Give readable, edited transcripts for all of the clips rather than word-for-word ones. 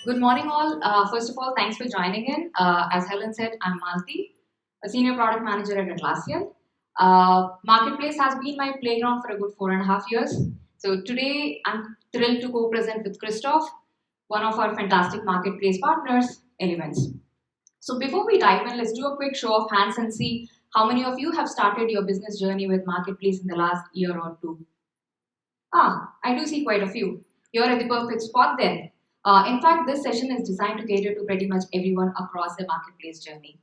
Good morning, all. First of all, thanks for joining in. As Helen said, I'm Malathi, a senior product manager at Atlassian. Marketplace has been my playground for a good 4.5 years. So today, I'm thrilled to co-present with Christophe, one of our fantastic marketplace partners, Elements. So before we dive in, let's do a quick show of hands and see how many of you have started your business journey with Marketplace in the last year or two. I do see quite a few. You're at the perfect spot then. In fact, this session is designed to cater to pretty much everyone across the marketplace journey.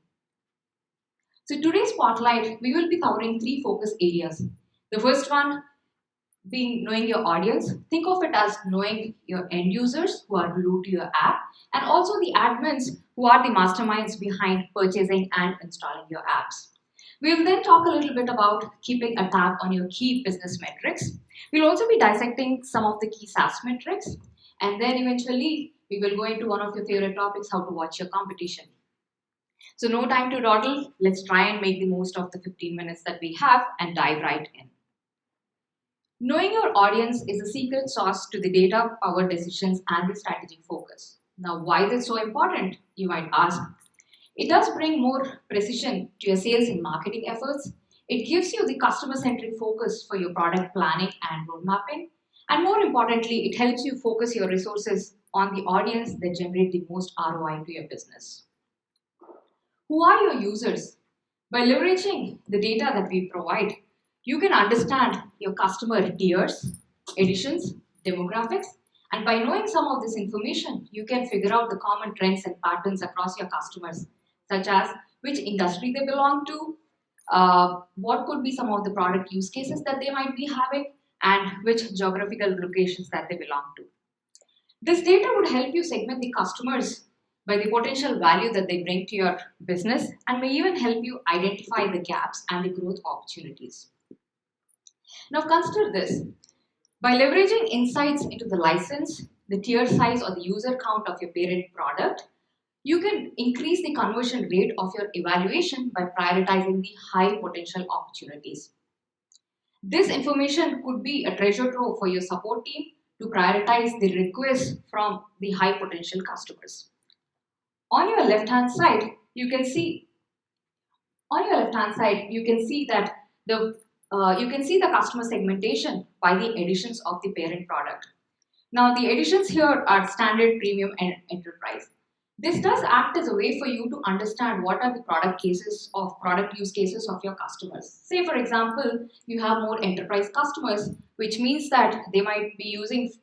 So today's spotlight, we will be covering 3 focus areas. The first one being knowing your audience. Think of it as knowing your end users who are glued to your app, and also the admins who are the masterminds behind purchasing and installing your apps. We will then talk a little bit about keeping a tab on your key business metrics. We'll also be dissecting some of the key SaaS metrics. And then eventually, we will go into one of your favorite topics, how to watch your competition. So no time to dawdle. Let's try and make the most of the 15 minutes that we have and dive right in. Knowing your audience is the secret sauce to the data-powered decisions and the strategic focus. Now, why is it so important, you might ask? It does bring more precision to your sales and marketing efforts. It gives you the customer-centric focus for your product planning and road mapping. And more importantly, it helps you focus your resources on the audience that generate the most ROI to your business. Who are your users? By leveraging the data that we provide, you can understand your customer tiers, editions, demographics, and by knowing some of this information, you can figure out the common trends and patterns across your customers, such as which industry they belong to, what could be some of the product use cases that they might be having, and which geographical locations that they belong to. This data would help you segment the customers by the potential value that they bring to your business and may even help you identify the gaps and the growth opportunities. Now consider this. By leveraging insights into the license, the tier size or the user count of your parent product, you can increase the conversion rate of your evaluation by prioritizing the high potential opportunities. This information could be a treasure trove for your support team to prioritize the requests from the high potential customers. On your left-hand side, you can see that the customer segmentation by the editions of the parent product. Now, the editions here are standard, premium, and enterprise. This does act as a way for you to understand what are the product use cases of your customers. Say, for example, you have more enterprise customers, which means that they might be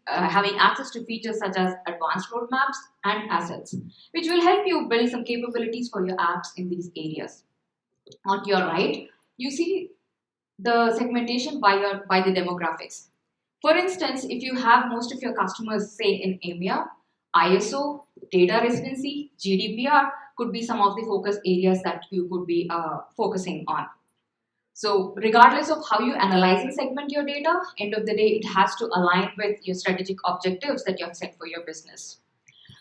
having access to features such as advanced roadmaps and assets, which will help you build some capabilities for your apps in these areas. On your right, you see the segmentation by the demographics. For instance, if you have most of your customers, say in EMEA, ISO, data residency, GDPR could be some of the focus areas that you could be focusing on. So regardless of how you analyze and segment your data, end of the day, it has to align with your strategic objectives that you have set for your business.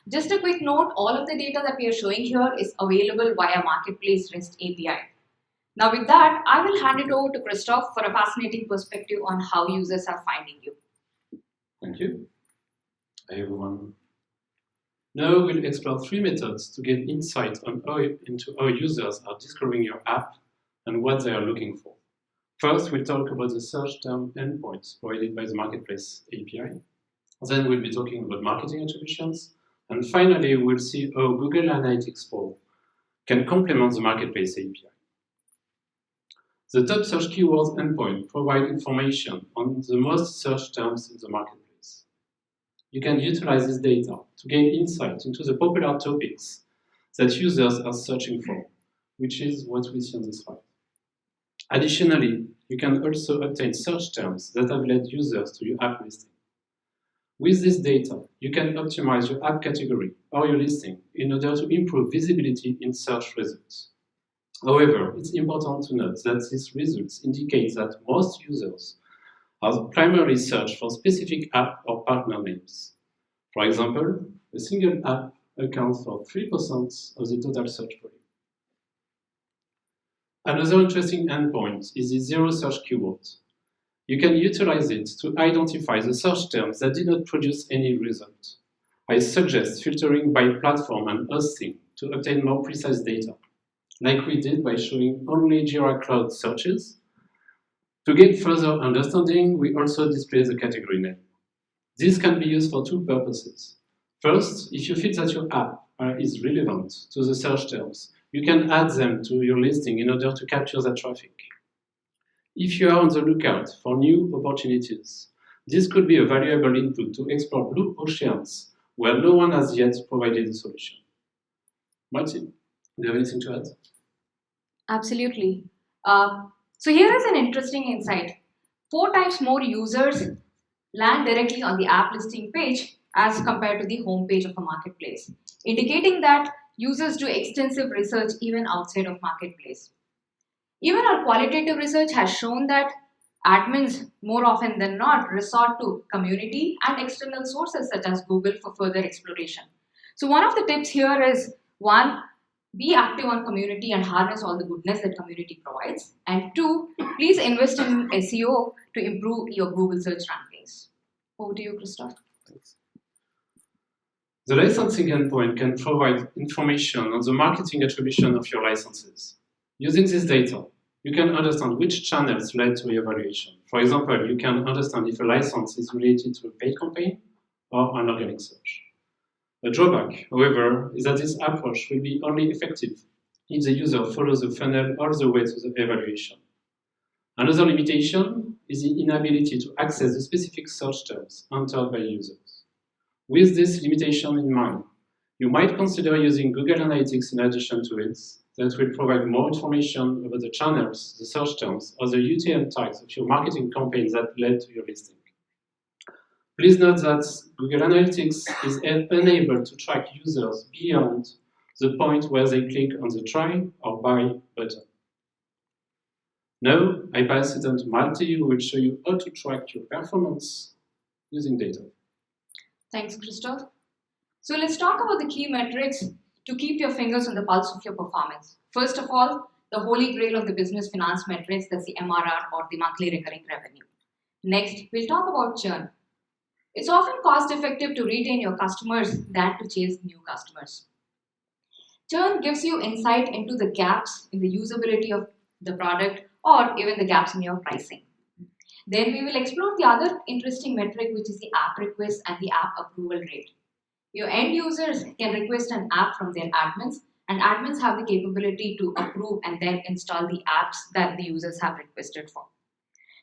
Just a quick note, all of the data that we are showing here is available via Marketplace REST API. Now with that, I will hand it over to Christophe for a fascinating perspective on how users are finding you. Thank you. Hi everyone. Now we'll explore 3 methods to get insight into how users are discovering your app and what they are looking for. First, we'll talk about the search term endpoints provided by the Marketplace API. Then we'll be talking about marketing attributions. And finally, we'll see how Google Analytics 4 can complement the Marketplace API. The top search keywords endpoint provide information on the most searched terms in the marketplace. You can utilize this data to gain insight into the popular topics that users are searching for, which is what we see on the slide. Additionally, you can also obtain search terms that have led users to your app listing. With this data, you can optimize your app category or your listing in order to improve visibility in search results. However, it's important to note that these results indicate that most users are primarily search for specific app or partner names. For example, a single app accounts for 3% of the total search volume. Another interesting endpoint is the zero search keyword. You can utilize it to identify the search terms that did not produce any result. I suggest filtering by platform and hosting to obtain more precise data, like we did by showing only Jira Cloud searches. To gain further understanding, we also display the category name. This can be used for two purposes. First, if you feel that your app is relevant to the search terms, you can add them to your listing in order to capture that traffic. If you are on the lookout for new opportunities, this could be a valuable input to explore blue oceans where no one has yet provided a solution. Malathi, do you have anything to add? Absolutely. So here is an interesting insight. 4 times more users land directly on the app listing page as compared to the home page of a marketplace, indicating that users do extensive research even outside of marketplace. Even our qualitative research has shown that admins more often than not resort to community and external sources such as Google for further exploration. So one of the tips here is one, be active on community and harness all the goodness that community provides. And two, please invest in SEO to improve your Google search rankings. Over to you, Christophe. Thanks. The licensing endpoint can provide information on the marketing attribution of your licenses. Using this data, you can understand which channels led to evaluation. For example, you can understand if a license is related to a paid campaign or an organic search. A drawback, however, is that this approach will be only effective if the user follows the funnel all the way to the evaluation. Another limitation is the inability to access the specific search terms entered by users. With this limitation in mind, you might consider using Google Analytics in addition to it that will provide more information about the channels, the search terms, or the UTM tags of your marketing campaigns that led to your listing. Please note that Google Analytics is unable to track users beyond the point where they click on the try or buy button. Now, I pass it on to Malathi, who will show you how to track your performance using data. Thanks, Christophe. So let's talk about the key metrics to keep your fingers on the pulse of your performance. First of all, the holy grail of the business finance metrics, that's the MRR or the monthly recurring revenue. Next, we'll talk about churn. It's often cost effective to retain your customers than to chase new customers. Churn gives you insight into the gaps in the usability of the product or even the gaps in your pricing. Then we will explore the other interesting metric, which is the app request and the app approval rate. Your end users can request an app from their admins, and admins have the capability to approve and then install the apps that the users have requested for.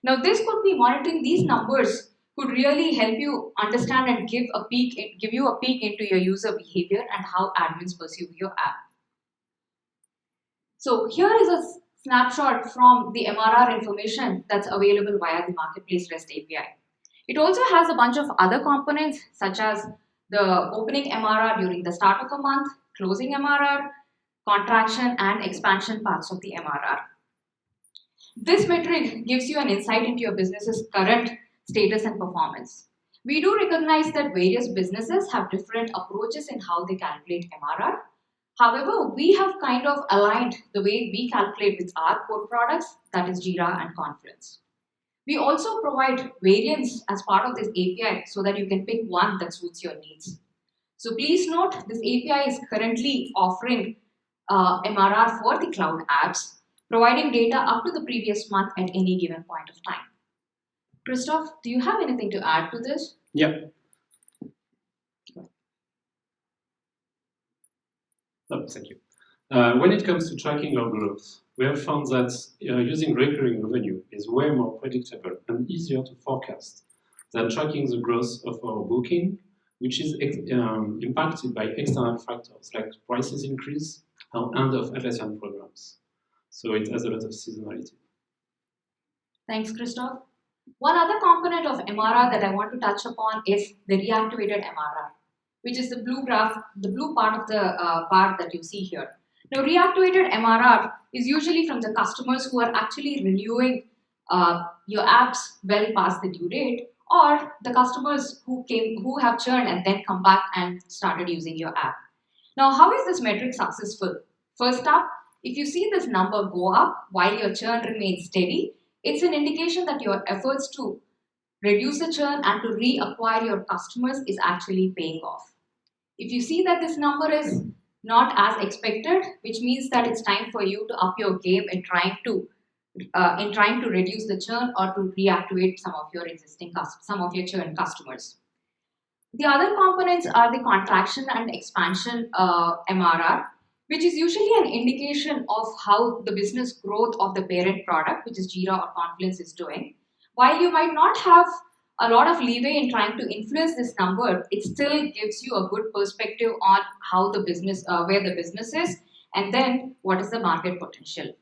Now, this could be monitoring these numbers could really help you understand and give you a peek into your user behavior and how admins perceive your app. So here is a snapshot from the MRR information that's available via the Marketplace REST API. It also has a bunch of other components such as the opening MRR during the start of a month, closing MRR, contraction and expansion parts of the MRR. This metric gives you an insight into your business's current status and performance. We do recognize that various businesses have different approaches in how they calculate MRR. However, we have kind of aligned the way we calculate with our core products, that is Jira and Confluence. We also provide variants as part of this API so that you can pick one that suits your needs. So please note, this API is currently offering MRR for the cloud apps, providing data up to the previous month at any given point of time. Christophe, do you have anything to add to this? Yeah. Oh, thank you. When it comes to tracking our growth, we have found that using recurring revenue is way more predictable and easier to forecast than tracking the growth of our booking, which is impacted by external factors like prices increase and end of Atlassian programs. So it has a lot of seasonality. Thanks, Christophe. One other component of MRR that I want to touch upon is the reactivated MRR, which is the blue graph, the blue part of the part that you see here. Now, reactivated MRR is usually from the customers who are actually renewing your apps well past the due date, or the customers who have churned and then come back and started using your app. Now, how is this metric successful? First up, if you see this number go up while your churn remains steady, it's an indication that your efforts to reduce the churn and to reacquire your customers is actually paying off. If you see that this number is not as expected, which means that it's time for you to up your game in trying to reduce the churn or to reactivate some of your churn customers. The other components are the contraction and expansion MRR, which is usually an indication of how the business growth of the parent product, which is Jira or Confluence, is doing. While you might not have a lot of leeway in trying to influence this number, it still gives you a good perspective on how the business, where the business is, and then what is the market potential.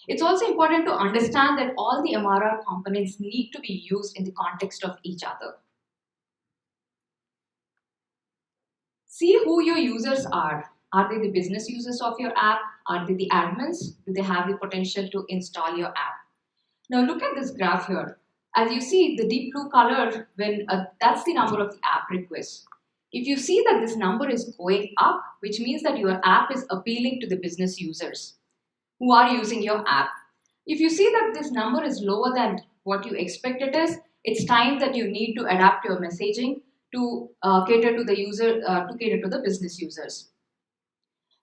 It's also important to understand that all the MRR components need to be used in the context of each other. See who your users are. Are they the business users of your app? Are they the admins? Do they have the potential to install your app? Now look at this graph here. As you see, the deep blue color, that's the number of the app requests. If you see that this number is going up, which means that your app is appealing to the business users who are using your app. If you see that this number is lower than what you expect it is, it's time that you need to adapt your messaging to cater to the user, to cater to the business users.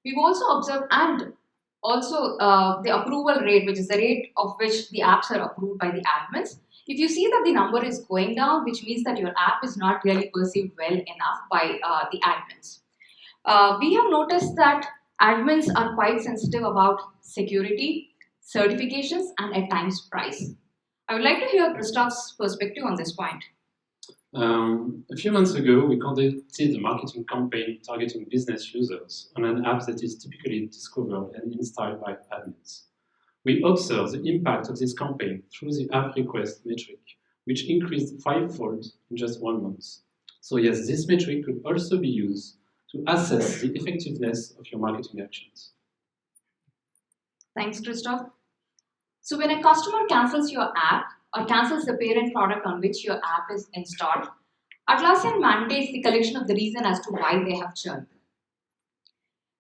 We've also observed, and also the approval rate, which is the rate of which the apps are approved by the admins. If you see that the number is going down, which means that your app is not really perceived well enough by the admins. We have noticed that admins are quite sensitive about security, certifications, and at times price. I would like to hear Christophe's perspective on this point. A few months ago, we conducted a marketing campaign targeting business users on an app that is typically discovered and installed by admins. We observed the impact of this campaign through the app request metric, which increased 5-fold in just 1 month. So yes, this metric could also be used to assess the effectiveness of your marketing actions. Thanks, Christophe. So when a customer cancels your app or cancels the parent product on which your app is installed, Atlassian mandates the collection of the reason as to why they have churned.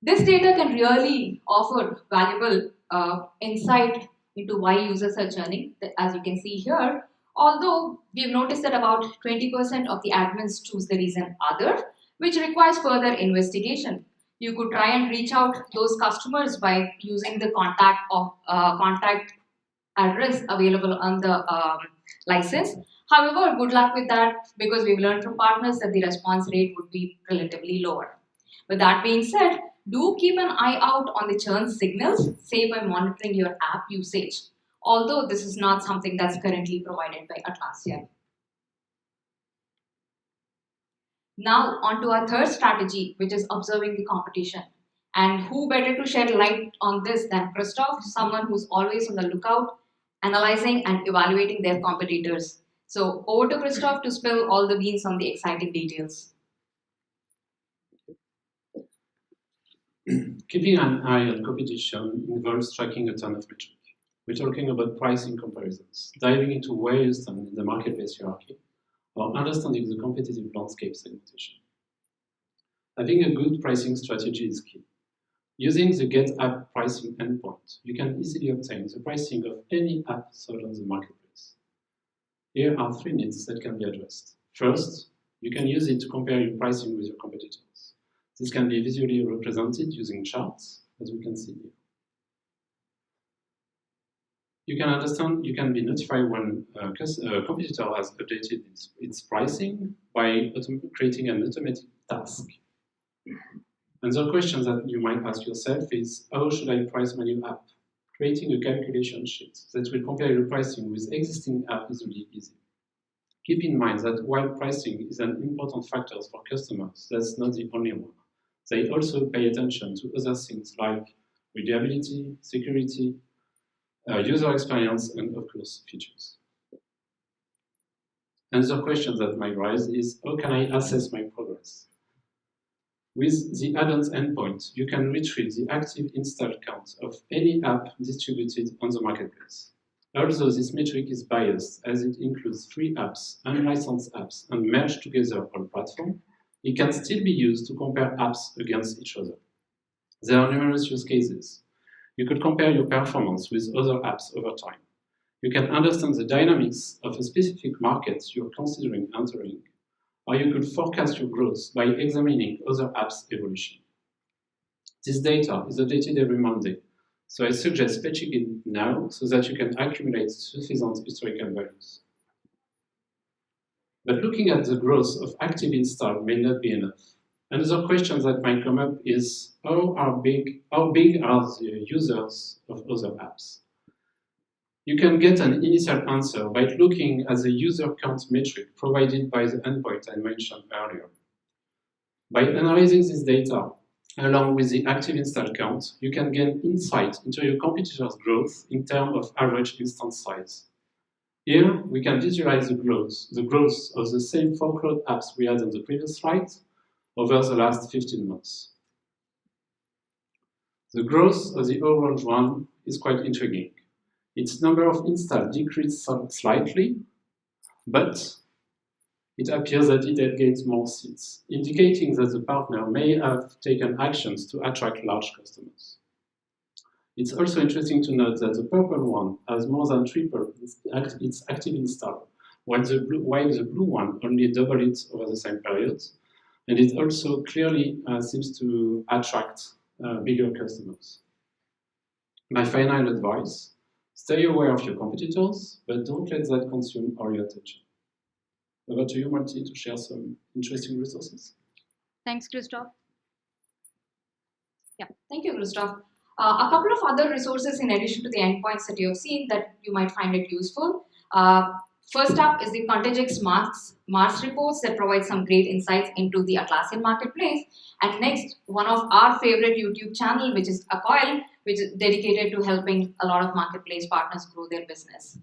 This data can really offer valuable insight into why users are churning, as you can see here. Although we've noticed that about 20% of the admins choose the reason other, which requires further investigation. You could try and reach out those customers by using the contact address available on the license. However, good luck with that, because we've learned from partners that the response rate would be relatively lower. With that being said, do keep an eye out on the churn signals, say by monitoring your app usage, although this is not something that's currently provided by Atlassian. Now on to our third strategy, which is observing the competition. And who better to shed light on this than Christophe, someone who's always on the lookout, analyzing and evaluating their competitors. So over to Christophe to spill all the beans on the exciting details. Keeping an eye on competition involves tracking a ton of metrics. We're talking about pricing comparisons, diving into where you stand in the marketplace hierarchy, or understanding the competitive landscape segmentation. Having a good pricing strategy is key. Using the Get App Pricing endpoint, you can easily obtain the pricing of any app sold on the marketplace. Here are 3 needs that can be addressed. First, you can use it to compare your pricing with your competitors. This can be visually represented using charts, as we can see here. You can be notified when a competitor has updated its pricing by creating an automatic task. Another question that you might ask yourself is, how should I price my new app? Creating a calculation sheet that will compare your pricing with existing app is really easy. Keep in mind that while pricing is an important factor for customers, that's not the only one. They also pay attention to other things like reliability, security, user experience, and of course, features. Another question that might rise is, how can I assess my progress? With the add-ons endpoint, you can retrieve the active install count of any app distributed on the marketplace. Although this metric is biased, as it includes free apps, unlicensed apps, and merged together on platform, it can still be used to compare apps against each other. There are numerous use cases. You could compare your performance with other apps over time. You can understand the dynamics of a specific market you're considering entering, or you could forecast your growth by examining other apps' evolution. This data is updated every Monday, so I suggest fetching it now so that you can accumulate sufficient historical values. But looking at the growth of active install may not be enough. Another question that might come up is how big are the users of other apps? You can get an initial answer by looking at the user count metric provided by the endpoint I mentioned earlier. By analyzing this data, along with the active install count, you can gain insight into your competitors' growth in terms of average instance size. Here, we can visualize the growth of the same 4 cloud apps we had on the previous slide over the last 15 months. The growth of the orange one is quite intriguing. Its number of installs decreased slightly, but it appears that it had gained more seats, indicating that the partner may have taken actions to attract large customers. It's also interesting to note that the purple one has more than tripled its active install, while the blue one only doubled it over the same period, and it also clearly seems to attract bigger customers. My final advice: stay aware of your competitors, but don't let that consume all your attention. Over to you, Malathi, to share some interesting resources. Thanks, Christophe. Yeah, thank you, Christophe. A couple of other resources in addition to the endpoints that you have seen that you might find it useful. First up is the Contagex Mars reports that provide some great insights into the Atlassian Marketplace. And next, one of our favorite YouTube channel, which is Acoil, which is dedicated to helping a lot of marketplace partners grow their business.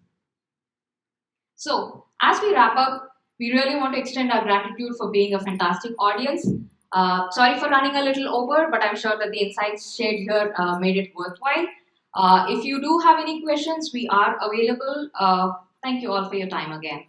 So, as we wrap up, we really want to extend our gratitude for being a fantastic audience. Sorry for running a little over, but I'm sure that the insights shared here made it worthwhile. If you do have any questions, we are available. Thank you all for your time again.